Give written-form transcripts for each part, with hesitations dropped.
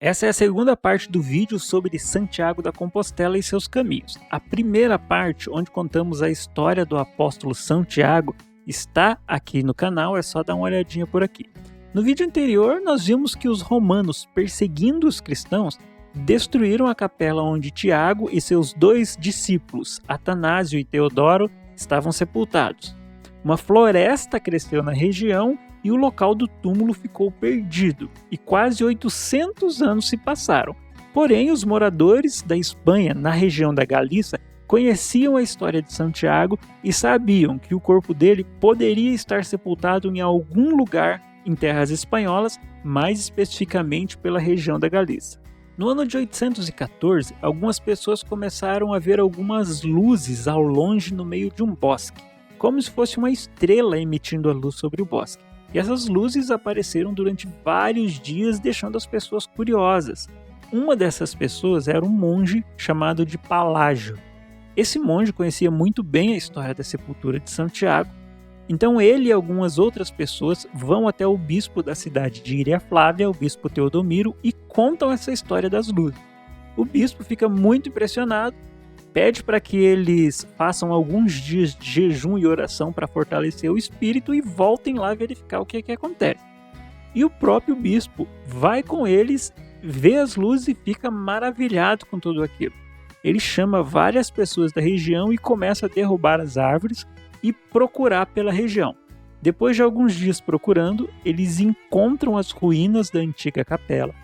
Essa é a segunda parte do vídeo sobre Santiago da Compostela e seus caminhos. A primeira parte, onde contamos a história do apóstolo Santiago, está aqui no canal, é só dar uma olhadinha por aqui. No vídeo anterior, nós vimos que os romanos, perseguindo os cristãos, destruíram a capela onde Tiago e seus dois discípulos, Atanásio e Teodoro, estavam sepultados. Uma floresta cresceu na região e o local do túmulo ficou perdido, e quase 800 anos se passaram. Porém, os moradores da Espanha, na região da Galícia, conheciam a história de Santiago e sabiam que o corpo dele poderia estar sepultado em algum lugar em terras espanholas, mais especificamente pela região da Galícia. No ano de 814, algumas pessoas começaram a ver algumas luzes ao longe no meio de um bosque, como se fosse uma estrela emitindo a luz sobre o bosque. E essas luzes apareceram durante vários dias, deixando as pessoas curiosas. Uma dessas pessoas era um monge chamado de Palágio. Esse monge conhecia muito bem a história da sepultura de Santiago, então ele e algumas outras pessoas vão até o bispo da cidade de Iria Flávia, o bispo Teodomiro, e contam essa história das luzes. O bispo fica muito impressionado, pede para que eles façam alguns dias de jejum e oração para fortalecer o espírito e voltem lá verificar o que acontece. E o próprio bispo vai com eles, vê as luzes e fica maravilhado com tudo aquilo. Ele chama várias pessoas da região e começa a derrubar as árvores e procurar pela região. Depois de alguns dias procurando, eles encontram as ruínas da antiga capela,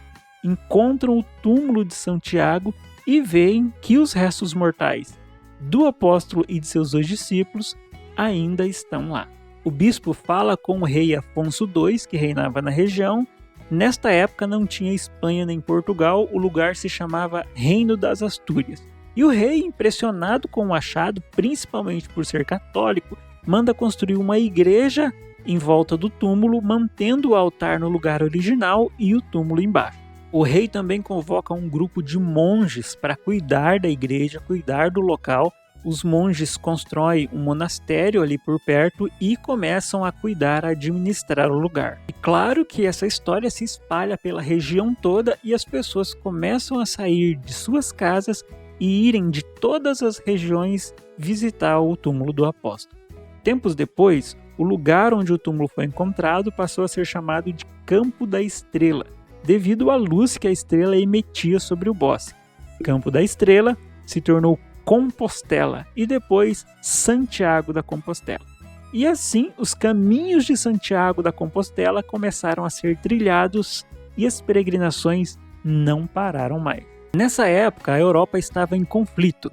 encontram o túmulo de Santiago e veem que os restos mortais do apóstolo e de seus dois discípulos ainda estão lá. O bispo fala com o rei Afonso II, que reinava na região. Nesta época não tinha Espanha nem Portugal, o lugar se chamava Reino das Astúrias. E o rei, impressionado com o achado, principalmente por ser católico, manda construir uma igreja em volta do túmulo, mantendo o altar no lugar original e o túmulo embaixo. O rei também convoca um grupo de monges para cuidar da igreja, cuidar do local. Os monges constroem um monastério ali por perto e começam a cuidar, a administrar o lugar. E claro que essa história se espalha pela região toda e as pessoas começam a sair de suas casas e irem de todas as regiões visitar o túmulo do apóstolo. Tempos depois, o lugar onde o túmulo foi encontrado passou a ser chamado de Campo da Estrela, devido à luz que a estrela emitia sobre o bosque. Campo da Estrela se tornou Compostela e depois Santiago da Compostela. E assim, os caminhos de Santiago da Compostela começaram a ser trilhados e as peregrinações não pararam mais. Nessa época, a Europa estava em conflito.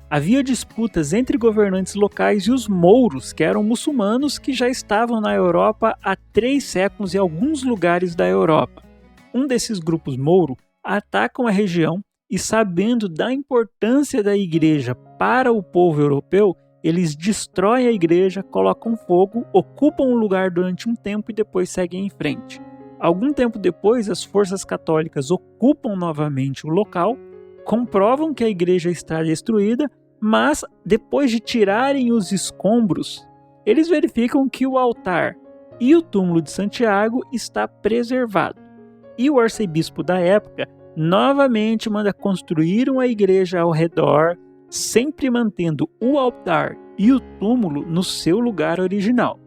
Havia disputas entre governantes locais e os mouros, que eram muçulmanos que já estavam na Europa há 3 séculos em alguns lugares da Europa. Um desses grupos mouro atacam a região e, sabendo da importância da igreja para o povo europeu, eles destroem a igreja, colocam fogo, ocupam o lugar durante um tempo e depois seguem em frente. Algum tempo depois, as forças católicas ocupam novamente o local, comprovam que a igreja está destruída, mas depois de tirarem os escombros, eles verificam que o altar e o túmulo de Santiago está preservado. E o arcebispo da época novamente manda construir uma igreja ao redor, sempre mantendo o altar e o túmulo no seu lugar original.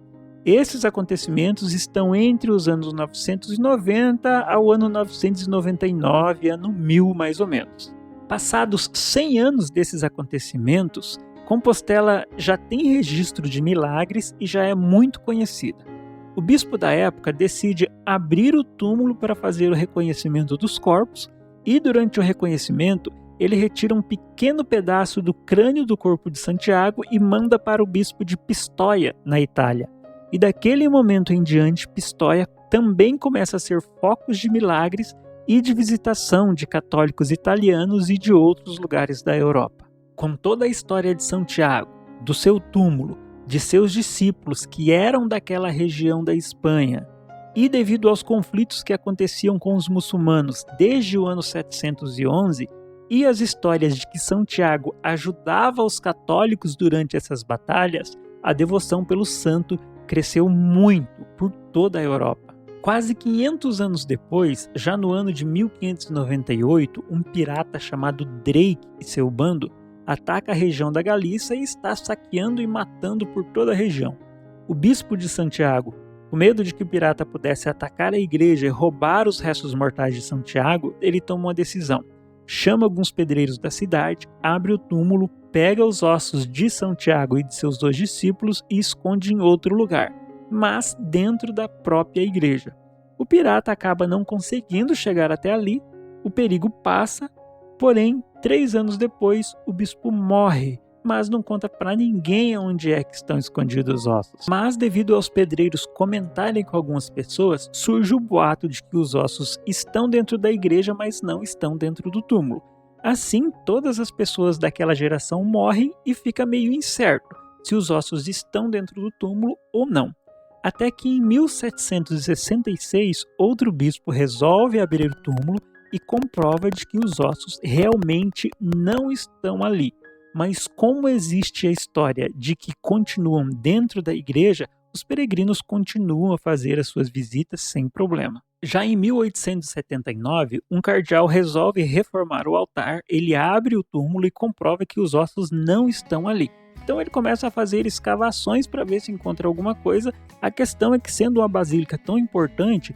Esses acontecimentos estão entre os anos 990 ao ano 999, ano 1000 mais ou menos. Passados 100 anos desses acontecimentos, Compostela já tem registro de milagres e já é muito conhecida. O bispo da época decide abrir o túmulo para fazer o reconhecimento dos corpos e, durante o reconhecimento, ele retira um pequeno pedaço do crânio do corpo de Santiago e manda para o bispo de Pistoia, na Itália. E daquele momento em diante, Pistoia também começa a ser focos de milagres e de visitação de católicos italianos e de outros lugares da Europa. Com toda a história de Santiago, do seu túmulo, de seus discípulos que eram daquela região da Espanha, e devido aos conflitos que aconteciam com os muçulmanos desde o ano 711, e as histórias de que Santiago ajudava os católicos durante essas batalhas, a devoção pelo santo cresceu muito por toda a Europa. Quase 500 anos depois, já no ano de 1598, um pirata chamado Drake e seu bando ataca a região da Galícia e está saqueando e matando por toda a região. O bispo de Santiago, com medo de que o pirata pudesse atacar a igreja e roubar os restos mortais de Santiago, ele toma uma decisão. Chama alguns pedreiros da cidade, abre o túmulo, pega os ossos de Santiago e de seus 2 discípulos e esconde em outro lugar, mas dentro da própria igreja. O pirata acaba não conseguindo chegar até ali, o perigo passa, porém, 3 anos depois, o bispo morre, mas não conta para ninguém onde é que estão escondidos os ossos. Mas devido aos pedreiros comentarem com algumas pessoas, surge o boato de que os ossos estão dentro da igreja, mas não estão dentro do túmulo. Assim, todas as pessoas daquela geração morrem e fica meio incerto se os ossos estão dentro do túmulo ou não. Até que em 1766, outro bispo resolve abrir o túmulo e comprova de que os ossos realmente não estão ali. Mas como existe a história de que continuam dentro da igreja, os peregrinos continuam a fazer as suas visitas sem problema. Já em 1879, um cardeal resolve reformar o altar, ele abre o túmulo e comprova que os ossos não estão ali. Então ele começa a fazer escavações para ver se encontra alguma coisa. A questão é que, sendo uma basílica tão importante,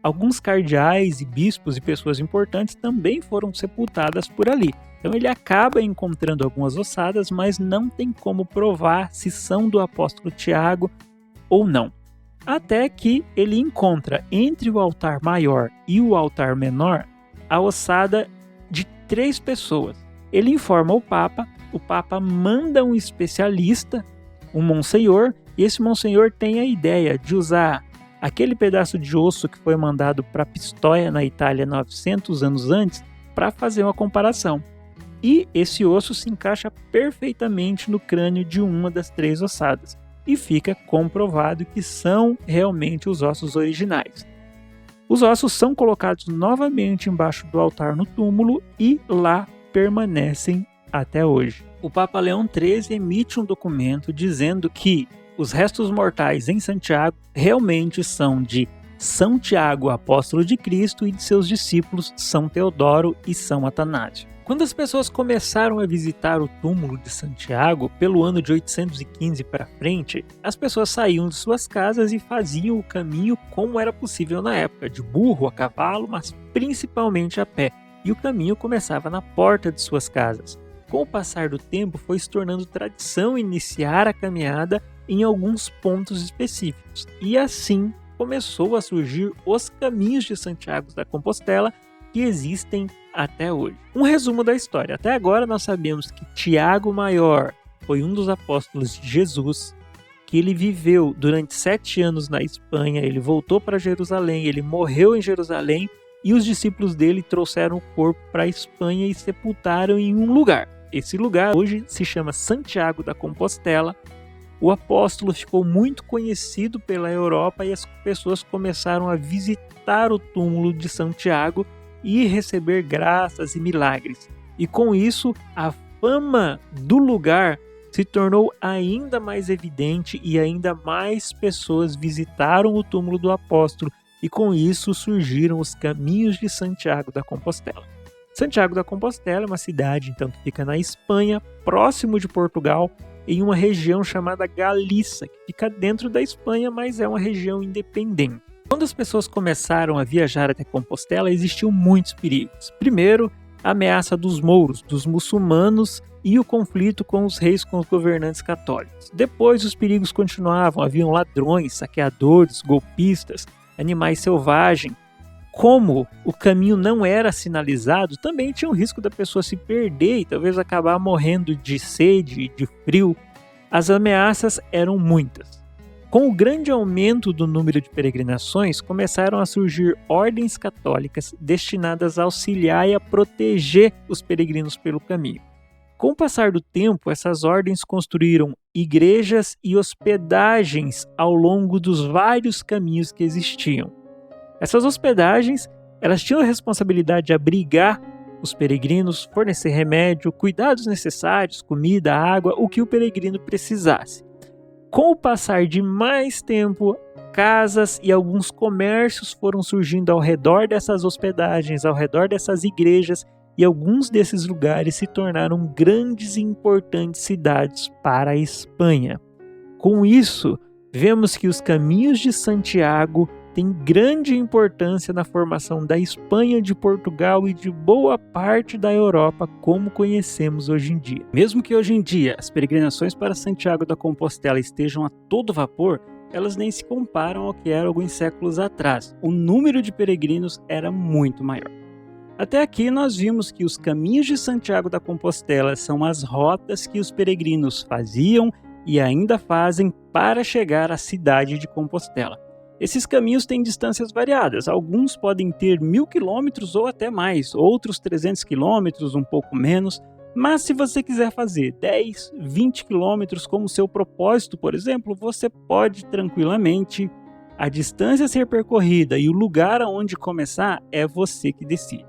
alguns cardeais e bispos e pessoas importantes também foram sepultadas por ali. Então ele acaba encontrando algumas ossadas, mas não tem como provar se são do apóstolo Tiago ou não. Até que ele encontra entre o altar maior e o altar menor a ossada de 3 pessoas. Ele informa o Papa manda um especialista, um monsenhor, e esse monsenhor tem a ideia de usar aquele pedaço de osso que foi mandado para Pistoia, na Itália, 900 anos antes, para fazer uma comparação. E esse osso se encaixa perfeitamente no crânio de uma das 3 ossadas. E fica comprovado que são realmente os ossos originais. Os ossos são colocados novamente embaixo do altar no túmulo e lá permanecem até hoje. O Papa Leão XIII emite um documento dizendo que os restos mortais em Santiago realmente são de São Tiago, apóstolo de Cristo, e de seus discípulos São Teodoro e São Atanásio. Quando as pessoas começaram a visitar o túmulo de Santiago, pelo ano de 815 para frente, as pessoas saíam de suas casas e faziam o caminho como era possível na época, de burro a cavalo, mas principalmente a pé, e o caminho começava na porta de suas casas. Com o passar do tempo, foi se tornando tradição iniciar a caminhada em alguns pontos específicos, e assim começou a surgir os caminhos de Santiago da Compostela, que existem até hoje. Um resumo da história. Até agora nós sabemos que Tiago Maior foi um dos apóstolos de Jesus, que ele viveu durante 7 anos na Espanha, ele voltou para Jerusalém, ele morreu em Jerusalém e os discípulos dele trouxeram o corpo para a Espanha e sepultaram em um lugar. Esse lugar hoje se chama Santiago da Compostela. O apóstolo ficou muito conhecido pela Europa e as pessoas começaram a visitar o túmulo de Santiago e receber graças e milagres. E com isso, a fama do lugar se tornou ainda mais evidente e ainda mais pessoas visitaram o túmulo do apóstolo e com isso surgiram os caminhos de Santiago da Compostela. Santiago da Compostela é uma cidade então que fica na Espanha, próximo de Portugal, em uma região chamada Galícia, que fica dentro da Espanha, mas é uma região independente. Quando as pessoas começaram a viajar até Compostela, existiam muitos perigos. Primeiro, a ameaça dos mouros, dos muçulmanos e o conflito com os reis, com os governantes católicos. Depois, os perigos continuavam, haviam ladrões, saqueadores, golpistas, animais selvagens. Como o caminho não era sinalizado, também tinha o risco da pessoa se perder e talvez acabar morrendo de sede e de frio. As ameaças eram muitas. Com o grande aumento do número de peregrinações, começaram a surgir ordens católicas destinadas a auxiliar e a proteger os peregrinos pelo caminho. Com o passar do tempo, essas ordens construíram igrejas e hospedagens ao longo dos vários caminhos que existiam. Essas hospedagens, elas tinham a responsabilidade de abrigar os peregrinos, fornecer remédio, cuidados necessários, comida, água, o que o peregrino precisasse. Com o passar de mais tempo, casas e alguns comércios foram surgindo ao redor dessas hospedagens, ao redor dessas igrejas, e alguns desses lugares se tornaram grandes e importantes cidades para a Espanha. Com isso, vemos que os caminhos de Santiago têm grande importância na formação da Espanha, de Portugal e de boa parte da Europa como conhecemos hoje em dia. Mesmo que hoje em dia as peregrinações para Santiago da Compostela estejam a todo vapor, elas nem se comparam ao que era alguns séculos atrás. O número de peregrinos era muito maior. Até aqui nós vimos que os caminhos de Santiago da Compostela são as rotas que os peregrinos faziam e ainda fazem para chegar à cidade de Compostela. Esses caminhos têm distâncias variadas, alguns podem ter 1000 quilômetros ou até mais, outros 300 quilômetros, um pouco menos, mas se você quiser fazer 10, 20 quilômetros como seu propósito, por exemplo, você pode tranquilamente. A distância a ser percorrida e o lugar aonde começar é você que decide.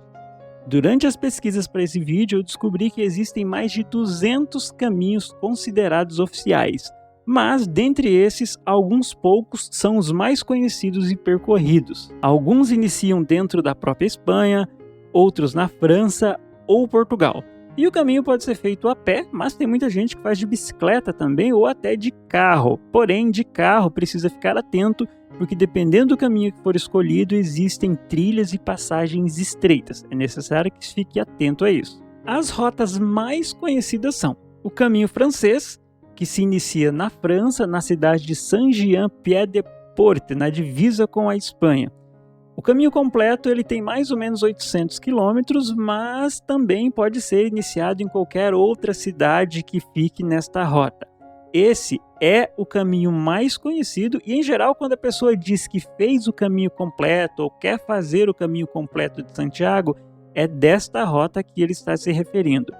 Durante as pesquisas para esse vídeo, eu descobri que existem mais de 200 caminhos considerados oficiais, mas dentre esses, alguns poucos são os mais conhecidos e percorridos. Alguns iniciam dentro da própria Espanha, outros na França ou Portugal. E o caminho pode ser feito a pé, mas tem muita gente que faz de bicicleta também ou até de carro. Porém, de carro precisa ficar atento, porque dependendo do caminho que for escolhido, existem trilhas e passagens estreitas. É necessário que fique atento a isso. As rotas mais conhecidas são o caminho francês, que se inicia na França, na cidade de Saint-Jean-Pied-de-Port, na divisa com a Espanha. O caminho completo ele tem mais ou menos 800 quilômetros, mas também pode ser iniciado em qualquer outra cidade que fique nesta rota. Esse é o caminho mais conhecido e, em geral, quando a pessoa diz que fez o caminho completo ou quer fazer o caminho completo de Santiago, é desta rota que ele está se referindo.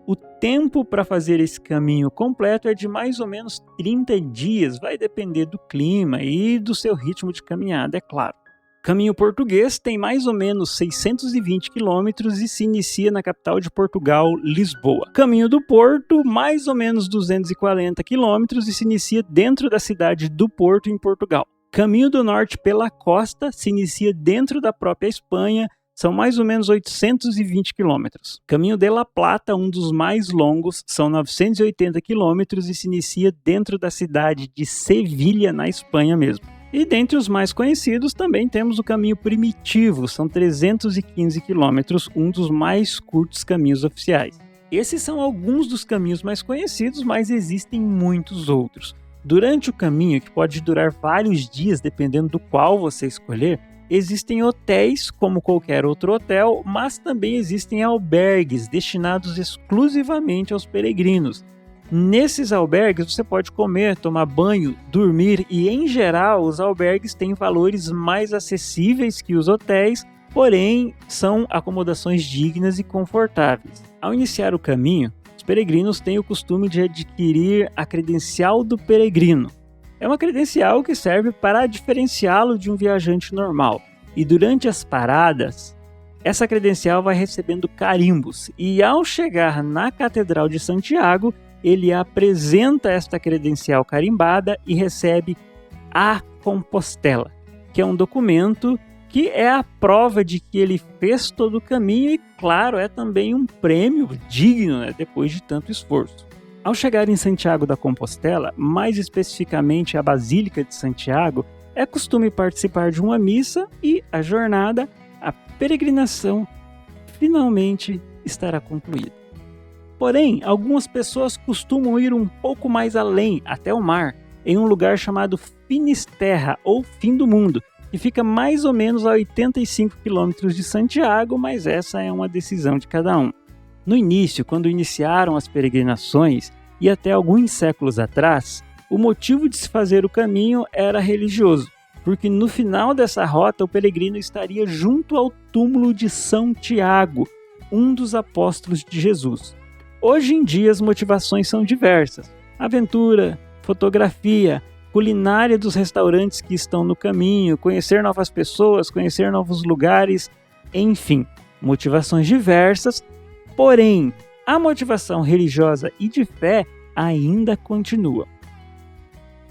O tempo para fazer esse caminho completo é de mais ou menos 30 dias, vai depender do clima e do seu ritmo de caminhada, é claro. O caminho português tem mais ou menos 620 quilômetros e se inicia na capital de Portugal, Lisboa. Caminho do Porto, mais ou menos 240 quilômetros e se inicia dentro da cidade do Porto, em Portugal. Caminho do Norte pela costa se inicia dentro da própria Espanha, são mais ou menos 820 quilômetros. Caminho de La Plata, um dos mais longos, são 980 quilômetros e se inicia dentro da cidade de Sevilha, na Espanha mesmo. E dentre os mais conhecidos também temos o caminho primitivo, são 315 quilômetros, um dos mais curtos caminhos oficiais. Esses são alguns dos caminhos mais conhecidos, mas existem muitos outros. Durante o caminho, que pode durar vários dias dependendo do qual você escolher, existem hotéis, como qualquer outro hotel, mas também existem albergues destinados exclusivamente aos peregrinos. Nesses albergues você pode comer, tomar banho, dormir e, em geral, os albergues têm valores mais acessíveis que os hotéis, porém são acomodações dignas e confortáveis. Ao iniciar o caminho, os peregrinos têm o costume de adquirir a credencial do peregrino. É uma credencial que serve para diferenciá-lo de um viajante normal. E durante as paradas, essa credencial vai recebendo carimbos. E ao chegar na Catedral de Santiago, ele apresenta esta credencial carimbada e recebe a Compostela, que é um documento que é a prova de que ele fez todo o caminho e, claro, é também um prêmio digno, né, depois de tanto esforço. Ao chegar em Santiago da Compostela, mais especificamente a Basílica de Santiago, é costume participar de uma missa e a jornada, a peregrinação, finalmente estará concluída. Porém, algumas pessoas costumam ir um pouco mais além, até o mar, em um lugar chamado Finisterra, ou Fim do Mundo, que fica mais ou menos a 85 quilômetros de Santiago, mas essa é uma decisão de cada um. No início, quando iniciaram as peregrinações, e até alguns séculos atrás, o motivo de se fazer o caminho era religioso, porque no final dessa rota o peregrino estaria junto ao túmulo de São Tiago, um dos apóstolos de Jesus. Hoje em dia as motivações são diversas: aventura, fotografia, culinária dos restaurantes que estão no caminho, conhecer novas pessoas, conhecer novos lugares, enfim, motivações diversas, porém, a motivação religiosa e de fé ainda continua.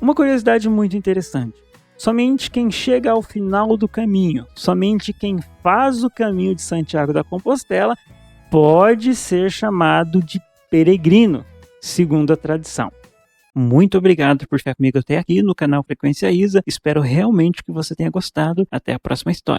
Uma curiosidade muito interessante. Somente quem chega ao final do caminho, somente quem faz o caminho de Santiago da Compostela pode ser chamado de peregrino, segundo a tradição. Muito obrigado por ficar comigo até aqui no canal Frequência ISA. Espero realmente que você tenha gostado. Até a próxima história.